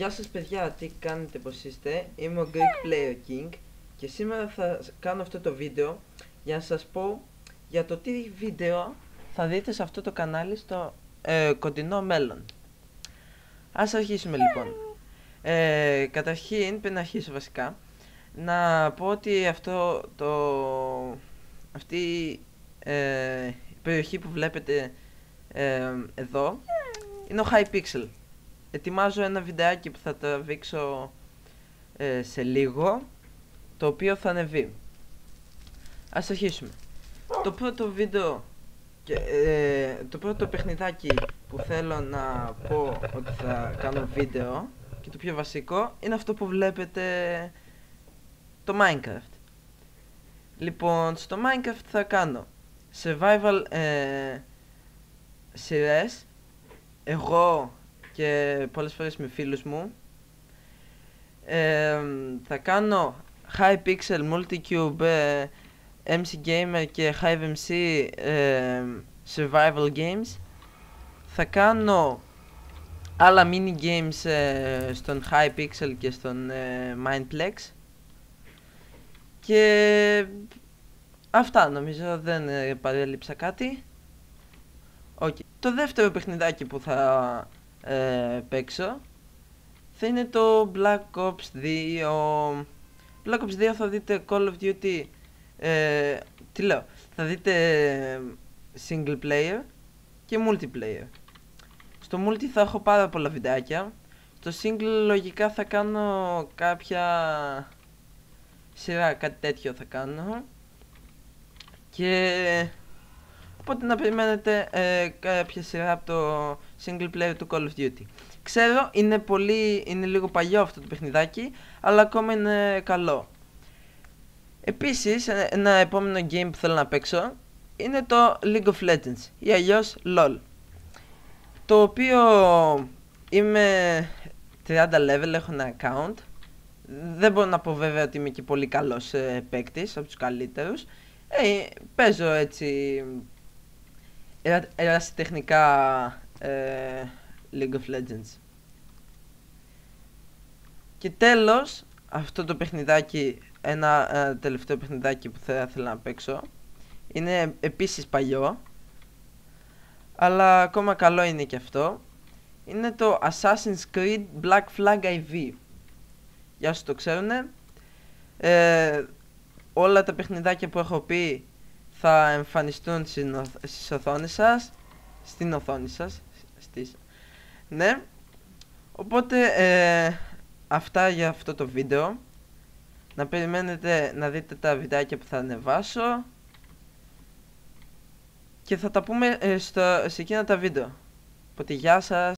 Γεια σας παιδιά, τι κάνετε, πως είστε? Είμαι ο Greek Player King και σήμερα θα κάνω αυτό το βίντεο για να σας πω για το τι βίντεο θα δείτε σε αυτό το κανάλι στο κοντινό μέλλον. Ας αρχίσουμε λοιπόν. Καταρχήν, πριν αρχίσω βασικά, να πω ότι αυτή η περιοχή που βλέπετε εδώ είναι ο Hypixel. Ετοιμάζω ένα βιντεάκι που θα τραβήξω σε λίγο, το οποίο θα ανεβεί. Ας αρχίσουμε. Το πρώτο βίντεο και το πρώτο παιχνιδάκι που θέλω να πω ότι θα κάνω βίντεο και το πιο βασικό είναι αυτό που βλέπετε, το Minecraft. Λοιπόν, στο Minecraft θα κάνω survival σειρές, εγώ και πολλές φορές με φίλους μου. Θα κάνω Hypixel, Multicube, MC Gamer και HiveMC survival games. Θα κάνω άλλα mini games στον Hypixel και στον Mineplex. Και αυτά νομίζω, δεν παρέλειψα κάτι. Okay. Το δεύτερο παιχνιδάκι που θα παίξω θα είναι το Black Ops 2. Black Ops 2 θα δείτε Call of Duty, τι λέω, θα δείτε single player και multiplayer. Στο multi θα έχω πάρα πολλά βιντεάκια. Στο single λογικά θα κάνω κάποια σειρά, κάτι τέτοιο θα κάνω. Και οπότε να περιμένετε κάποια σειρά από το single player του Call of Duty. Ξέρω, είναι λίγο παλιό αυτό το παιχνιδάκι, αλλά ακόμα είναι καλό. Επίσης, ένα επόμενο game που θέλω να παίξω είναι το League of Legends ή αλλιώς LOL, το οποίο είμαι 30 level, έχω ένα account. Δεν μπορώ να πω βέβαια ότι είμαι και πολύ καλός παίκτης, από τους καλύτερους. Παίζω έτσι ερασιτεχνικά League of Legends. Και τέλος, αυτό το παιχνιδάκι, ένα τελευταίο παιχνιδάκι που θα ήθελα να παίξω, είναι επίσης παλιό, αλλά ακόμα καλό είναι και αυτό. Είναι το Assassin's Creed Black Flag IV. Για όσους το ξέρουνε, όλα τα παιχνιδάκια που έχω πει θα εμφανιστούν στις οθόνες σας, στην οθόνη σας, ναι. Οπότε αυτά για αυτό το βίντεο. Να περιμένετε να δείτε τα βιντεάκια που θα ανεβάσω και θα τα πούμε σε εκείνα τα βίντεο. Οπότε γεια σας.